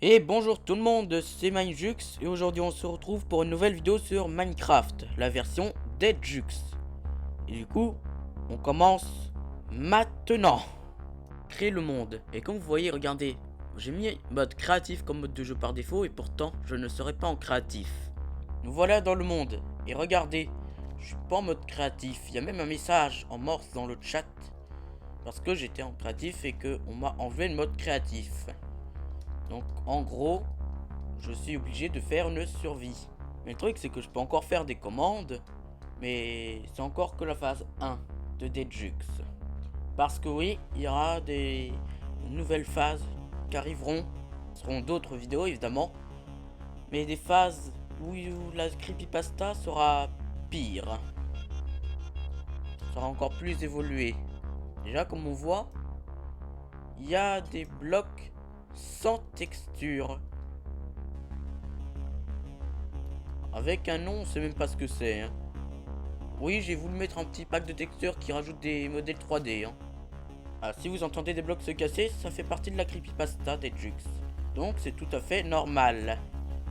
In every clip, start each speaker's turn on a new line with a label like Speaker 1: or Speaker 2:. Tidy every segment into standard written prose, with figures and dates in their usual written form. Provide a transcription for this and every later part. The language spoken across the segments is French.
Speaker 1: Et bonjour tout le monde, c'est Minejux et aujourd'hui on se retrouve pour une nouvelle vidéo sur Minecraft, la version Deadjux. Et du coup, on commence maintenant. Créer le monde. Et comme vous voyez, regardez, j'ai mis mode créatif comme mode de jeu par défaut et pourtant je ne serai pas en créatif. Nous voilà dans le monde et regardez, je suis pas en mode créatif. Il y a même un message en morse dans le chat parce que j'étais en créatif et que on m'a enlevé le mode créatif. Donc en gros, je suis obligé de faire une survie. Mais le truc c'est que je peux encore faire des commandes, mais c'est encore que la phase 1 de Deadjux. Parce que oui, il y aura des nouvelles phases qui arriveront. Ce seront d'autres vidéos évidemment. Mais des phases où la creepypasta sera pire. Sera encore plus évoluée. Déjà comme on voit, il y a des blocs sans texture. Avec un nom, on sait même pas ce que c'est. Hein. Oui, j'ai voulu mettre un petit pack de textures qui rajoute des modèles 3D. Hein. Ah, si vous entendez des blocs se casser, ça fait partie de la creepypasta des Jux. Donc c'est tout à fait normal.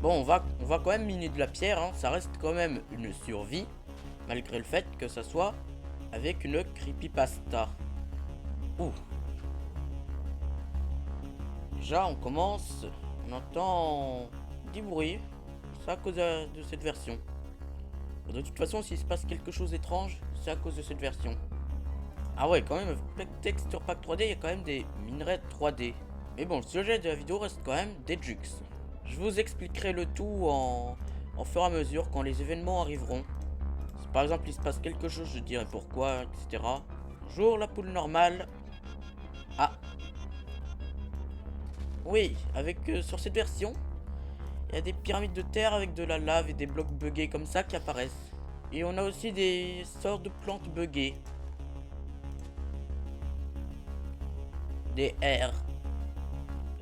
Speaker 1: Bon, on va quand même miner de la pierre. Hein. Ça reste quand même une survie. Malgré le fait que ça soit avec une creepypasta. Ouh. Déjà, on commence. On entend du bruit. C'est à cause de cette version. De toute façon, s'il se passe quelque chose d'étrange, c'est à cause de cette version. Ah ouais, quand même, avec Texture Pack 3D, il y a quand même des minerais 3D. Mais bon, le sujet de la vidéo reste quand même des Jux. Je vous expliquerai le tout en fur et à mesure quand les événements arriveront. Si par exemple il se passe quelque chose, je dirai pourquoi, etc. Bonjour la poule normale. Ah. Oui, avec sur cette version, il y a des pyramides de terre avec de la lave et des blocs buggés comme ça qui apparaissent. Et on a aussi des sortes de plantes buggées. Des airs.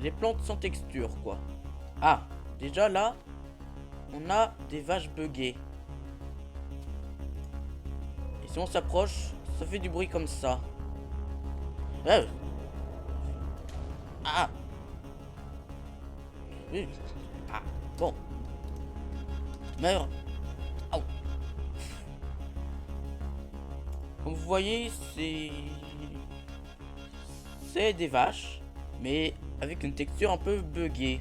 Speaker 1: Les plantes sans texture, quoi. Ah, déjà là, on a des vaches buggées. Et si on s'approche, ça fait du bruit comme ça. Euh. Ah. Oui. Ah. Bon. Meurs. Oh. Comme vous voyez, c'est des vaches, mais avec une texture un peu buggée.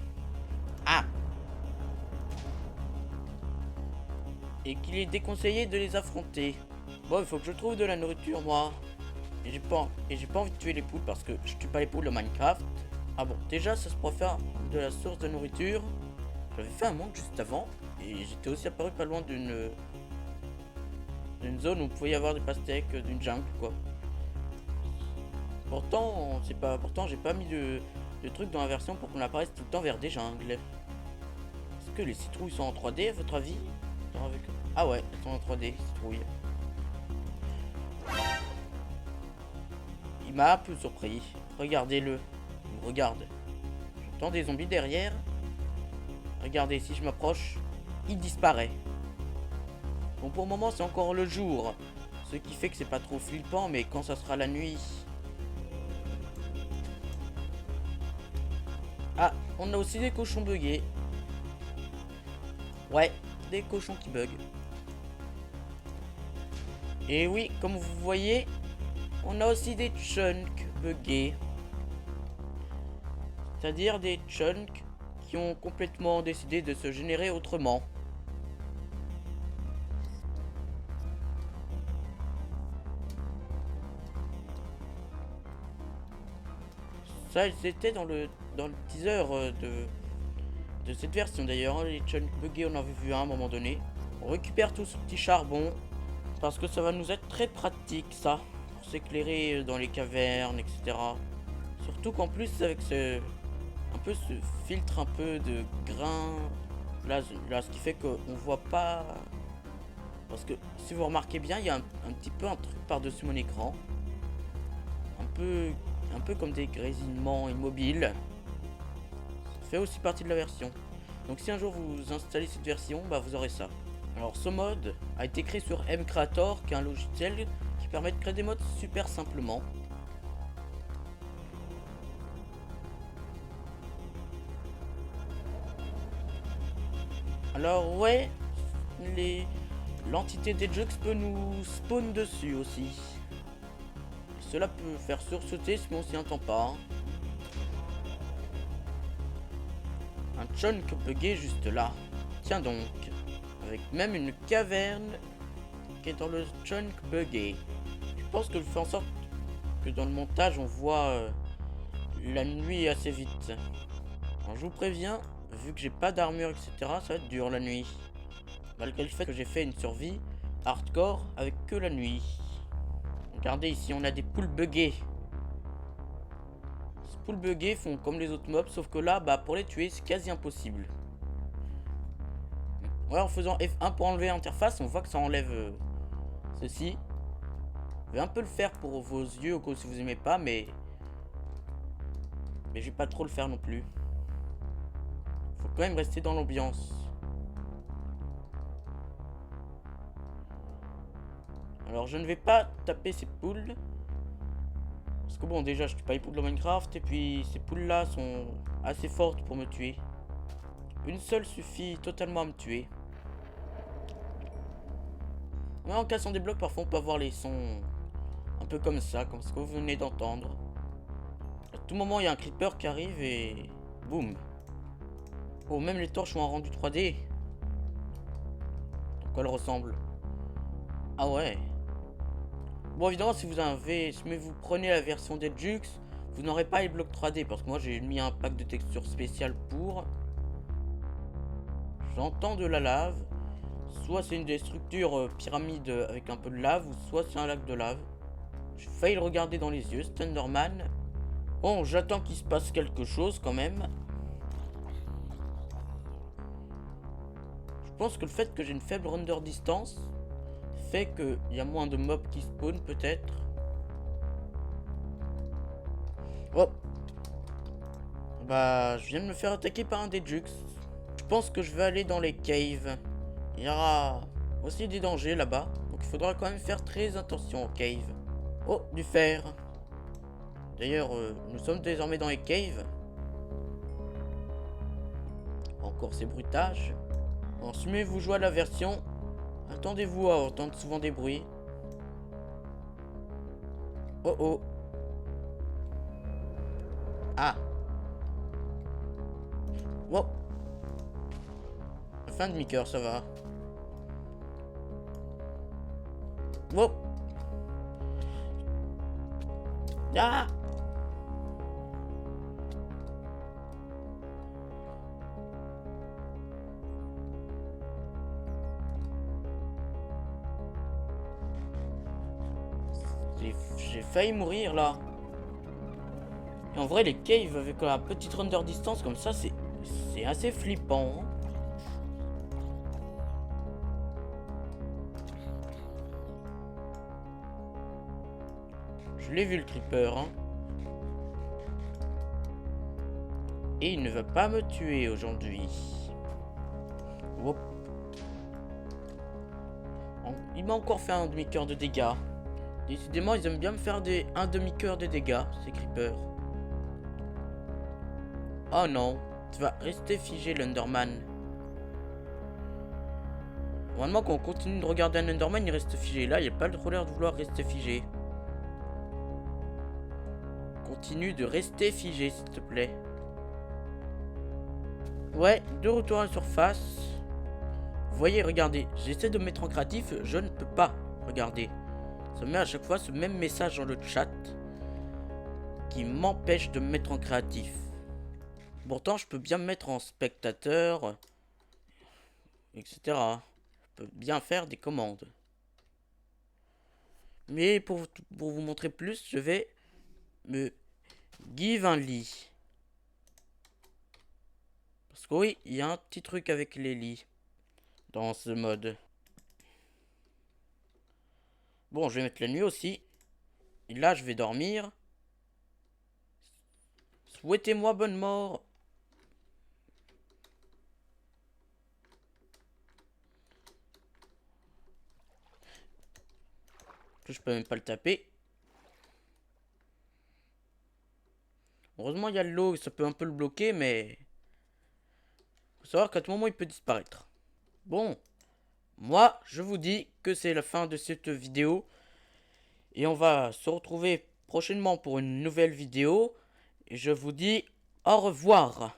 Speaker 1: Ah. Et qu'il est déconseillé de les affronter. Bon, il faut que je trouve de la nourriture, moi. Et j'ai pas envie de tuer les poules parce que je tue pas les poules de Minecraft. Ah bon, déjà ça se pourrait faire de la source de nourriture. J'avais fait un manque juste avant et j'étais aussi apparu pas loin d'une zone où il pouvait y avoir des pastèques, d'une jungle quoi. Pourtant, j'ai pas mis de truc dans la version pour qu'on apparaisse tout le temps vers des jungles. Est-ce que les citrouilles sont en 3D à votre avis? Ah ouais, elles sont en 3D, citrouilles. Il m'a un peu surpris. Regardez-le. Il me regarde. J'entends des zombies derrière. Regardez, si je m'approche, il disparaît. Bon, pour le moment, c'est encore le jour. Ce qui fait que c'est pas trop flippant, mais quand ça sera la nuit... Ah, on a aussi des cochons buggés. Ouais, des cochons qui bug. Et oui, comme vous voyez, on a aussi des chunks buggés. C'est-à-dire des chunks qui ont complètement décidé de se générer autrement. Ça, c'était dans le teaser de cette version d'ailleurs. Hein, les chunks buggés, on en avait vu un à un moment donné. On récupère tout ce petit charbon parce que ça va nous être très pratique ça. Pour s'éclairer dans les cavernes, etc. Surtout qu'en plus avec ce filtre un peu de grain là ce qui fait qu'on voit pas, parce que si vous remarquez bien il y a un petit peu un truc par dessus mon écran, un peu comme des grésillements immobiles. Ça fait aussi partie de la version, donc si un jour vous installez cette version, bah vous aurez ça. Alors ce mode a été créé sur Mcreator, qui est un logiciel qui permet de créer des modes super simplement. Alors ouais, l'entité des Jux peut nous spawn dessus aussi. Cela peut faire sursauter si on s'y entend pas. Hein. Un chunk buggé juste là. Tiens donc. Avec même une caverne qui est dans le chunk buggé. Je pense que je fais en sorte que dans le montage on voit la nuit assez vite. Alors je vous préviens, vu que j'ai pas d'armure etc, ça va être dur la nuit. Malgré le fait que j'ai fait une survie hardcore avec que la nuit. Regardez ici, on a des poules buggées. Ces poules buggées font comme les autres mobs, sauf que là, bah, pour les tuer, c'est quasi impossible. Ouais, en faisant F1 pour enlever l'interface, on voit que ça enlève ceci. Je vais un peu le faire pour vos yeux, au cas où si vous aimez pas, mais je vais pas trop le faire non plus. Faut quand même rester dans l'ambiance. Alors, je ne vais pas taper ces poules. Parce que bon, déjà, je tue pas les poules de Minecraft. Et puis, ces poules-là sont assez fortes pour me tuer. Une seule suffit totalement à me tuer. Mais en cassant des blocs, parfois, on peut avoir les sons un peu comme ça, comme ce que vous venez d'entendre. À tout moment, il y a un creeper qui arrive et... boum. Oh, même les torches ont un rendu 3D. À quoi elles ressemblent? Ah ouais. Bon, évidemment, si vous prenez la version des Jux, vous n'aurez pas les blocs 3D. Parce que moi, j'ai mis un pack de textures spéciales pour... J'entends de la lave. Soit c'est une des structures pyramides avec un peu de lave, ou soit c'est un lac de lave. J'ai failli le regarder dans les yeux, Thunderman. Bon, j'attends qu'il se passe quelque chose quand même. Je pense que le fait que j'ai une faible render distance fait qu'il y a moins de mobs qui spawnent peut-être. Oh. Bah, je viens de me faire attaquer par un des Jux. Je pense que je vais aller dans les caves. Il y aura aussi des dangers là-bas. Donc il faudra quand même faire très attention aux caves. Oh, du fer. D'ailleurs, nous sommes désormais dans les caves. Encore ces bruitages. Bon, si vous jouez à la version, attendez-vous à entendre souvent des bruits. Oh oh. Ah. Wow. Fin de mi-cœur, ça va. Wow. Ah. J'ai failli mourir là. Et en vrai, les caves avec la petite render distance comme ça, c'est assez flippant. Hein. Je l'ai vu le creeper. Hein. Et il ne va pas me tuer aujourd'hui. Hop. Il m'a encore fait un demi-cœur de dégâts. Décidément, ils aiment bien me faire un demi-cœur de dégâts, ces creepers. Oh non, tu vas rester figé, l'Underman. Normalement, quand on continue de regarder un Enderman, il reste figé. Là, il n'y a pas trop l'air de vouloir rester figé. Continue de rester figé, s'il te plaît. Ouais, de retour à la surface. Vous voyez, regardez, j'essaie de me mettre en créatif, je ne peux pas. Regardez, ça met à chaque fois ce même message dans le chat qui m'empêche de me mettre en créatif. Pourtant, je peux bien me mettre en spectateur, etc. Je peux bien faire des commandes. Mais pour vous montrer plus, je vais me give un lit. Parce que oui, il y a un petit truc avec les lits dans ce mode. Bon, je vais mettre la nuit aussi. Et là, je vais dormir. Souhaitez-moi bonne mort. Je peux même pas le taper. Heureusement, il y a l'eau, ça peut un peu le bloquer, mais... faut savoir qu'à tout moment, il peut disparaître. Bon, moi, je vous dis que c'est la fin de cette vidéo. Et on va se retrouver prochainement pour une nouvelle vidéo. Et je vous dis au revoir.